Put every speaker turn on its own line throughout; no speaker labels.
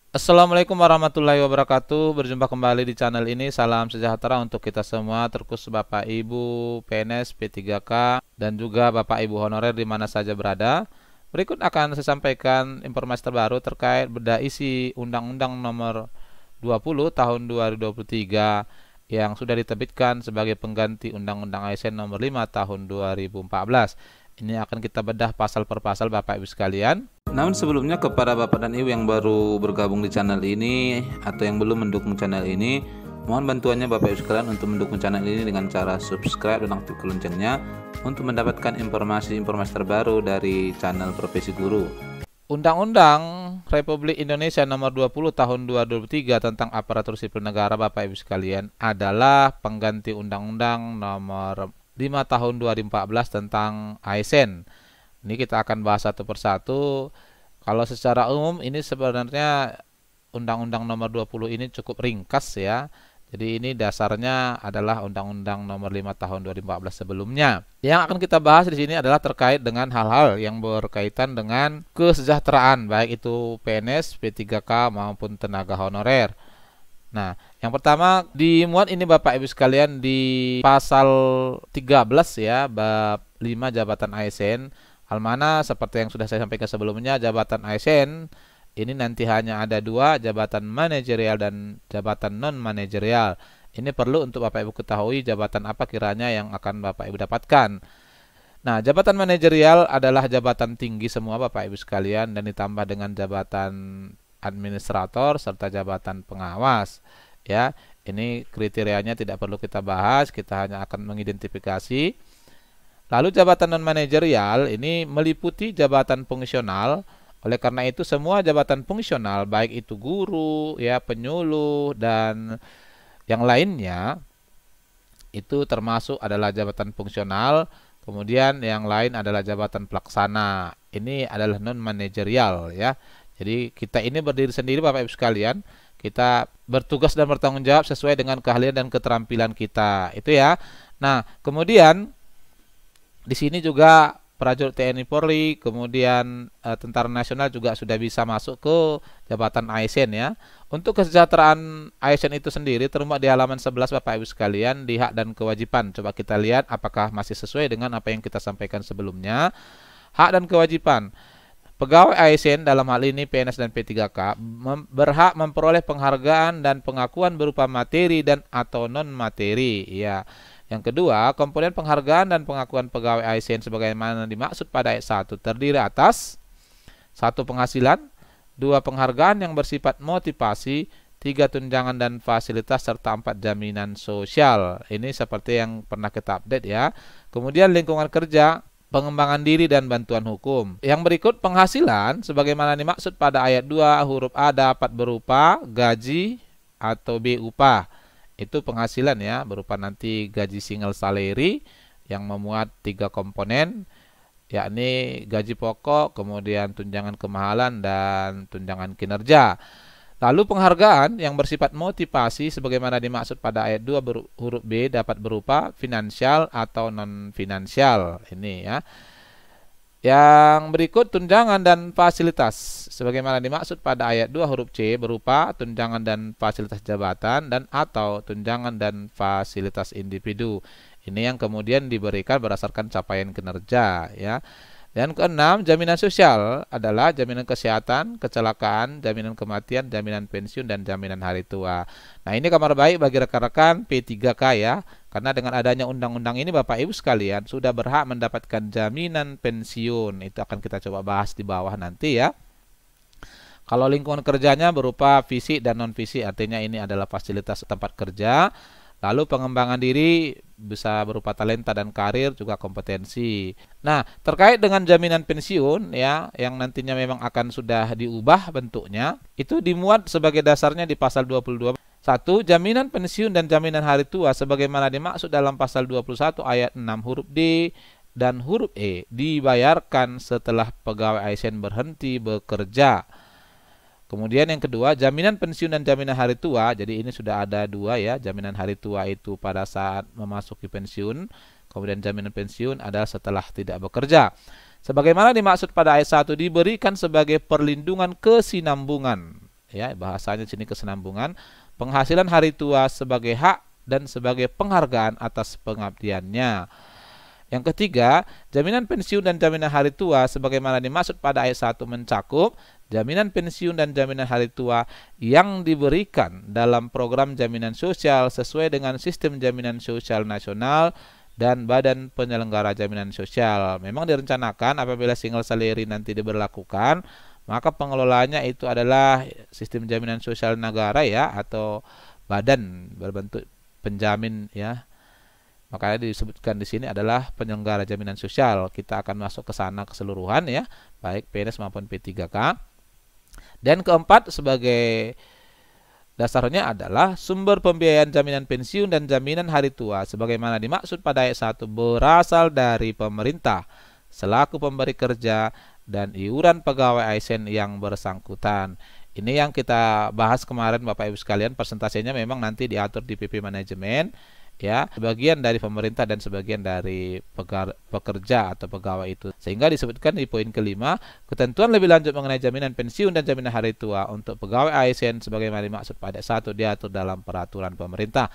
Assalamualaikum warahmatullahi wabarakatuh. Berjumpa kembali di channel ini. Salam sejahtera untuk kita semua, terkhusus Bapak Ibu PNS P3K dan juga Bapak Ibu honorer di mana saja berada. Berikut akan saya sampaikan informasi terbaru terkait beda isi Undang-Undang Nomor 20 Tahun 2023 yang sudah diterbitkan sebagai pengganti Undang-Undang ASN Nomor 5 Tahun 2014. Ini akan kita bedah pasal per pasal Bapak Ibu sekalian. Namun sebelumnya kepada Bapak dan Ibu yang baru bergabung di channel ini atau yang belum mendukung channel ini, mohon bantuannya Bapak Ibu sekalian untuk mendukung channel ini dengan cara subscribe dan aktifkan loncengnya untuk mendapatkan informasi-informasi terbaru dari channel Profesi Guru. Undang-Undang Republik Indonesia Nomor 20 Tahun 2023 tentang aparatur sipil negara Bapak Ibu sekalian adalah pengganti Undang-Undang Nomor 5 Tahun 2014 tentang ASN. Ini kita akan bahas satu persatu. Kalau secara umum ini sebenarnya Undang-Undang Nomor 20 ini cukup ringkas ya. Jadi ini dasarnya adalah Undang-Undang Nomor 5 Tahun 2014 sebelumnya. Yang akan kita bahas di sini adalah terkait dengan hal-hal yang berkaitan dengan kesejahteraan, baik itu PNS, P3K maupun tenaga honorer. Nah, yang pertama dimuat ini Bapak Ibu sekalian di pasal 13 ya, bab 5 jabatan ASN. Hal mana seperti yang sudah saya sampaikan sebelumnya, jabatan ASN ini nanti hanya ada dua, jabatan manajerial dan jabatan non-manajerial. Ini perlu untuk Bapak Ibu ketahui jabatan apa kiranya yang akan Bapak Ibu dapatkan. Nah, jabatan manajerial adalah jabatan tinggi semua Bapak Ibu sekalian dan ditambah dengan jabatan administrator serta jabatan pengawas ya. Ini kriterianya tidak perlu kita bahas, kita hanya akan mengidentifikasi. Lalu jabatan non manajerial ini meliputi jabatan fungsional. Oleh karena itu semua jabatan fungsional baik itu guru ya, penyuluh dan yang lainnya itu termasuk adalah jabatan fungsional. Kemudian yang lain adalah jabatan pelaksana. Ini adalah non manajerial ya. Jadi kita ini berdiri sendiri Bapak Ibu sekalian. Kita bertugas dan bertanggung jawab sesuai dengan keahlian dan keterampilan kita. Itu ya. Nah, kemudian di sini juga prajurit TNI Polri, kemudian Tentara Nasional juga sudah bisa masuk ke jabatan ASN ya. Untuk kesejahteraan ASN itu sendiri termuat di halaman 11 Bapak Ibu sekalian di hak dan kewajiban. Coba kita lihat apakah masih sesuai dengan apa yang kita sampaikan sebelumnya. Hak dan kewajiban. Pegawai ASN dalam hal ini PNS dan P3K berhak memperoleh penghargaan dan pengakuan berupa materi dan atau non materi ya. Yang kedua, komponen penghargaan dan pengakuan pegawai ASN sebagaimana dimaksud pada ayat 1 terdiri atas 1. Penghasilan, 2. Penghargaan yang bersifat motivasi, 3. Tunjangan dan fasilitas serta 4. Jaminan sosial. Ini seperti yang pernah kita update ya. Kemudian lingkungan kerja, pengembangan diri dan bantuan hukum. Yang berikut penghasilan sebagaimana dimaksud pada ayat 2 huruf A dapat berupa gaji atau B upah. Itu penghasilan ya, berupa nanti gaji single salary yang memuat 3 komponen, yakni gaji pokok, kemudian tunjangan kemahalan dan tunjangan kinerja. Lalu penghargaan yang bersifat motivasi sebagaimana dimaksud pada ayat 2 huruf B dapat berupa finansial atau non-finansial. Ini ya. Yang berikut tunjangan dan fasilitas sebagaimana dimaksud pada ayat 2 huruf C berupa tunjangan dan fasilitas jabatan dan atau tunjangan dan fasilitas individu. Ini yang kemudian diberikan berdasarkan capaian kinerja ya. Dan keenam, jaminan sosial adalah jaminan kesehatan, kecelakaan, jaminan kematian, jaminan pensiun, dan jaminan hari tua. Nah, ini kabar baik bagi rekan-rekan P3K ya, karena dengan adanya undang-undang ini Bapak Ibu sekalian sudah berhak mendapatkan jaminan pensiun. Itu akan kita coba bahas di bawah nanti ya. Kalau lingkungan kerjanya berupa fisik dan non-fisik, artinya ini adalah fasilitas tempat kerja. Lalu pengembangan diri bisa berupa talenta dan karir juga kompetensi. Nah, terkait dengan jaminan pensiun ya, yang nantinya memang akan sudah diubah bentuknya, itu dimuat sebagai dasarnya di pasal 22. 1. Jaminan pensiun dan jaminan hari tua sebagaimana dimaksud dalam pasal 21 ayat 6 huruf D dan huruf E dibayarkan setelah pegawai ASN berhenti bekerja. Kemudian yang kedua, jaminan pensiun dan jaminan hari tua. Jadi ini sudah ada dua ya. Jaminan hari tua itu pada saat memasuki pensiun. Kemudian jaminan pensiun adalah setelah tidak bekerja. Sebagaimana dimaksud pada ayat 1 diberikan sebagai perlindungan kesinambungan. ya bahasanya sini kesinambungan, penghasilan hari tua sebagai hak dan sebagai penghargaan atas pengabdiannya. Yang ketiga, jaminan pensiun dan jaminan hari tua sebagaimana dimaksud pada ayat 1 mencakup jaminan pensiun dan jaminan hari tua yang diberikan dalam program jaminan sosial sesuai dengan sistem jaminan sosial nasional dan badan penyelenggara jaminan sosial. Memang direncanakan apabila single salary nanti diberlakukan, maka pengelolanya itu adalah sistem jaminan sosial negara ya, atau badan berbentuk penjamin ya. Makanya disebutkan di sini adalah penyelenggara jaminan sosial. Kita akan masuk ke sana keseluruhan ya, baik PNS maupun P3K. Dan keempat sebagai dasarnya adalah sumber pembiayaan jaminan pensiun dan jaminan hari tua sebagaimana dimaksud pada ayat 1 berasal dari pemerintah selaku pemberi kerja dan iuran pegawai ASN yang bersangkutan. Ini yang kita bahas kemarin Bapak Ibu sekalian, persentasenya memang nanti diatur di PP manajemen ya, sebagian dari pemerintah dan sebagian dari pekerja atau pegawai itu. Sehingga disebutkan di poin kelima, ketentuan lebih lanjut mengenai jaminan pensiun dan jaminan hari tua untuk pegawai ASN sebagaimana dimaksud pada 1 diatur dalam peraturan pemerintah.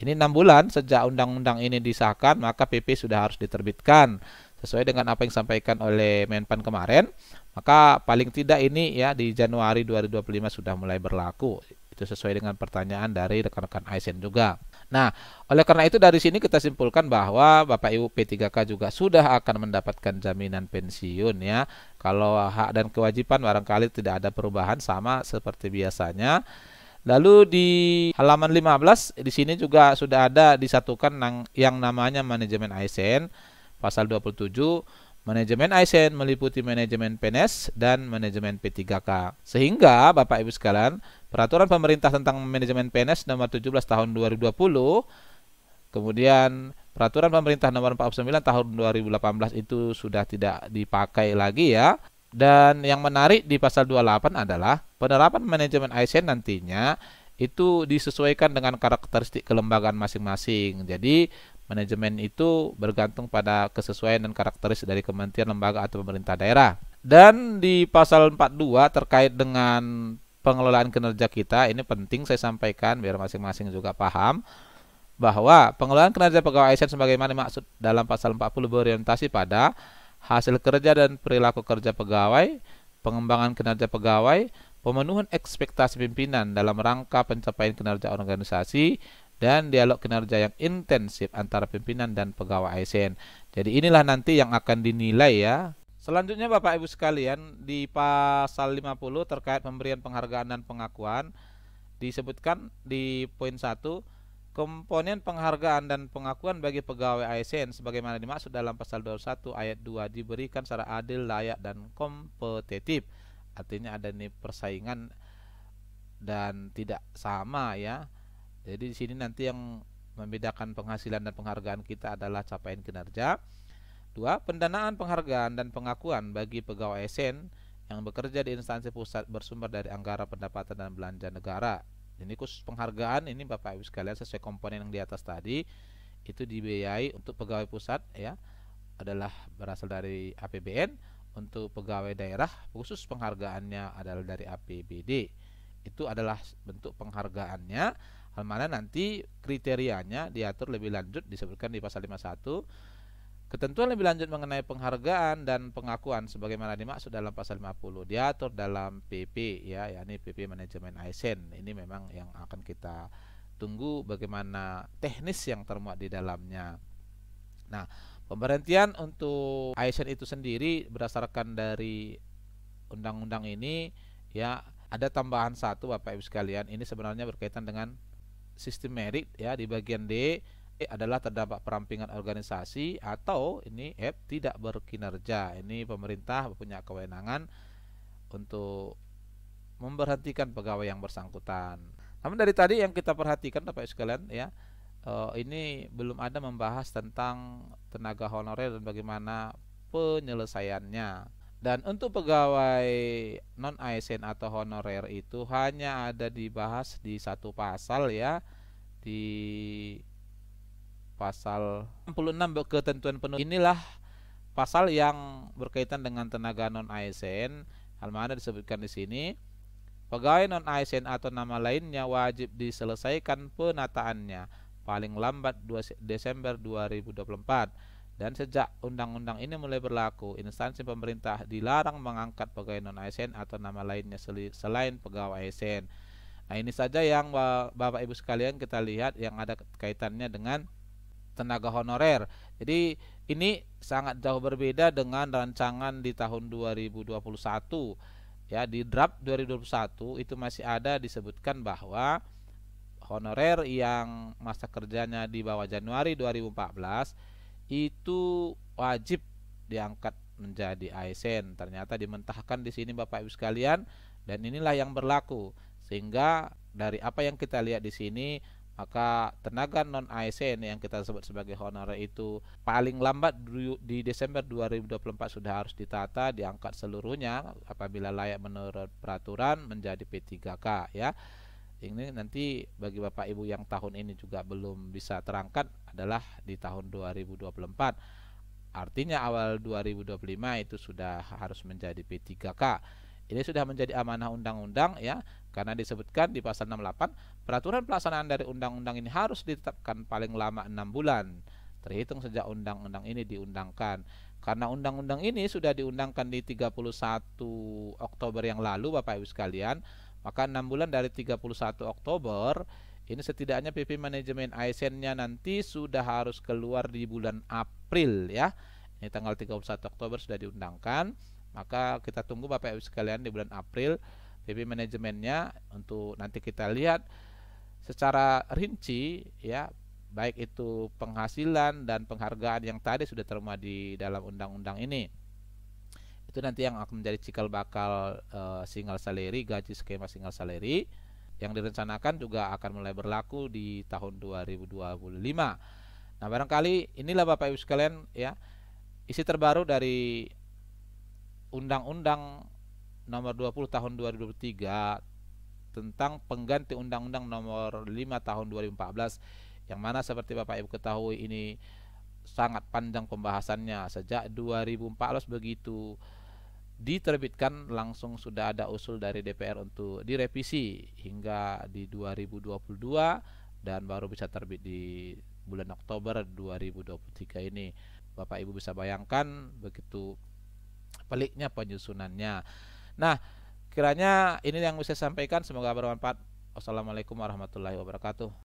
Ini 6 bulan sejak undang-undang ini disahkan, maka PP sudah harus diterbitkan sesuai dengan apa yang disampaikan oleh Menpan kemarin. Maka paling tidak ini ya di Januari 2025 sudah mulai berlaku. Itu sesuai dengan pertanyaan dari rekan-rekan ASN juga. Nah, oleh karena itu dari sini kita simpulkan bahwa Bapak Ibu P3K juga sudah akan mendapatkan jaminan pensiun ya. Kalau hak dan kewajiban barangkali tidak ada perubahan, sama seperti biasanya. Lalu di halaman 15 di sini juga sudah ada disatukan yang namanya manajemen ASN pasal 27. Manajemen ASN meliputi manajemen PNS dan manajemen P3K. Sehingga Bapak Ibu sekalian, peraturan pemerintah tentang manajemen PNS nomor 17 tahun 2020, kemudian peraturan pemerintah nomor 49 tahun 2018 itu sudah tidak dipakai lagi ya. Dan yang menarik di pasal 28 adalah penerapan manajemen ASN nantinya itu disesuaikan dengan karakteristik kelembagaan masing-masing. Jadi manajemen itu bergantung pada kesesuaian dan karakteristik dari kementerian, lembaga, atau pemerintah daerah. Dan di pasal 42 terkait dengan pengelolaan kinerja kita, ini penting saya sampaikan biar masing-masing juga paham bahwa pengelolaan kinerja pegawai ASN sebagaimana dimaksud dalam pasal 40 berorientasi pada hasil kerja dan perilaku kerja pegawai, pengembangan kinerja pegawai, pemenuhan ekspektasi pimpinan dalam rangka pencapaian kinerja organisasi, dan dialog kinerja yang intensif antara pimpinan dan pegawai ASN. Jadi inilah nanti yang akan dinilai ya. Selanjutnya Bapak Ibu sekalian, di pasal 50 terkait pemberian penghargaan dan pengakuan disebutkan di poin 1, komponen penghargaan dan pengakuan bagi pegawai ASN sebagaimana dimaksud dalam pasal 21 ayat 2 diberikan secara adil, layak, dan kompetitif. Artinya ada nih persaingan dan tidak sama ya. Jadi di sini nanti yang membedakan penghasilan dan penghargaan kita adalah capaian kinerja. 2. Pendanaan penghargaan dan pengakuan bagi pegawai ASN yang bekerja di instansi pusat bersumber dari anggaran pendapatan dan belanja negara. Ini khusus penghargaan ini Bapak Ibu sekalian sesuai komponen yang di atas tadi itu dibiayai untuk pegawai pusat ya adalah berasal dari APBN, untuk pegawai daerah khusus penghargaannya adalah dari APBD. Itu adalah bentuk penghargaannya. Hal mana nanti kriterianya diatur lebih lanjut disebutkan di pasal 51. Ketentuan lebih lanjut mengenai penghargaan dan pengakuan sebagaimana dimaksud dalam pasal 50 diatur dalam PP ya, yakni PP manajemen ASN. Ini memang yang akan kita tunggu bagaimana teknis yang termuat di dalamnya. Nah, pemberhentian untuk ASN itu sendiri berdasarkan dari undang-undang ini ya, ada tambahan satu Bapak Ibu sekalian. Ini sebenarnya berkaitan dengan sistem merit ya, di bagian D adalah terdapat perampingan organisasi atau ini F tidak berkinerja. Ini pemerintah punya kewenangan untuk memberhentikan pegawai yang bersangkutan. Namun dari tadi yang kita perhatikan Bapak Ibu sekalian ya, ini belum ada membahas tentang tenaga honorer dan bagaimana penyelesaiannya. Dan untuk pegawai non ASN atau honorer itu hanya ada dibahas di satu pasal ya, di pasal 66 ketentuan penuh. Inilah pasal yang berkaitan dengan tenaga non ASN. Hal mana disebutkan di sini Pegawai non-ASN atau nama lainnya wajib diselesaikan penataannya paling lambat 2 Desember 2024. Dan sejak undang-undang ini mulai berlaku, instansi pemerintah dilarang mengangkat pegawai non-ASN atau nama lainnya selain pegawai ASN. Nah, ini saja yang Bapak Ibu sekalian kita lihat yang ada kaitannya dengan tenaga honorer. Jadi ini sangat jauh berbeda dengan rancangan di tahun 2021. Ya, di draft 2021 itu masih ada disebutkan bahwa honorer yang masa kerjanya di bawah Januari 2014 itu wajib diangkat menjadi ASN. Ternyata dimentahkan di sini Bapak Ibu sekalian, dan inilah yang berlaku. Sehingga dari apa yang kita lihat di sini, maka tenaga non ASN yang kita sebut sebagai honorer itu paling lambat di Desember 2024 sudah harus ditata, diangkat seluruhnya apabila layak menurut peraturan menjadi P3K ya. Ini nanti bagi Bapak Ibu yang tahun ini juga belum bisa terangkat adalah di tahun 2024. Artinya awal 2025 itu sudah harus menjadi P3K. Ini sudah menjadi amanah undang-undang ya, karena disebutkan di pasal 68, peraturan pelaksanaan dari undang-undang ini harus ditetapkan paling lama 6 bulan terhitung sejak undang-undang ini diundangkan. Karena undang-undang ini sudah diundangkan di 31 Oktober yang lalu Bapak Ibu sekalian, maka 6 bulan dari 31 Oktober ini setidaknya PP manajemen ASN-nya nanti sudah harus keluar di bulan April ya. Ini tanggal 31 Oktober sudah diundangkan. Maka kita tunggu Bapak Ibu sekalian di bulan April PP manajemennya untuk nanti kita lihat secara rinci ya, baik itu penghasilan dan penghargaan yang tadi sudah termuat di dalam undang-undang ini. Itu nanti yang akan menjadi cikal bakal single salary, gaji skema single salary yang direncanakan juga akan mulai berlaku di tahun 2025. Nah, barangkali inilah Bapak Ibu sekalian ya, isi terbaru dari Undang-Undang Nomor 20 Tahun 2023 tentang pengganti Undang-Undang Nomor 5 Tahun 2014, yang mana seperti Bapak Ibu ketahui ini sangat panjang pembahasannya. Sejak 2014 begitu diterbitkan langsung sudah ada usul dari DPR untuk direvisi hingga di 2022 dan baru bisa terbit di bulan Oktober 2023 ini. Bapak Ibu bisa bayangkan begitu peliknya penyusunannya. Nah, kiranya ini yang bisa saya sampaikan, semoga bermanfaat. Wassalamualaikum warahmatullahi wabarakatuh.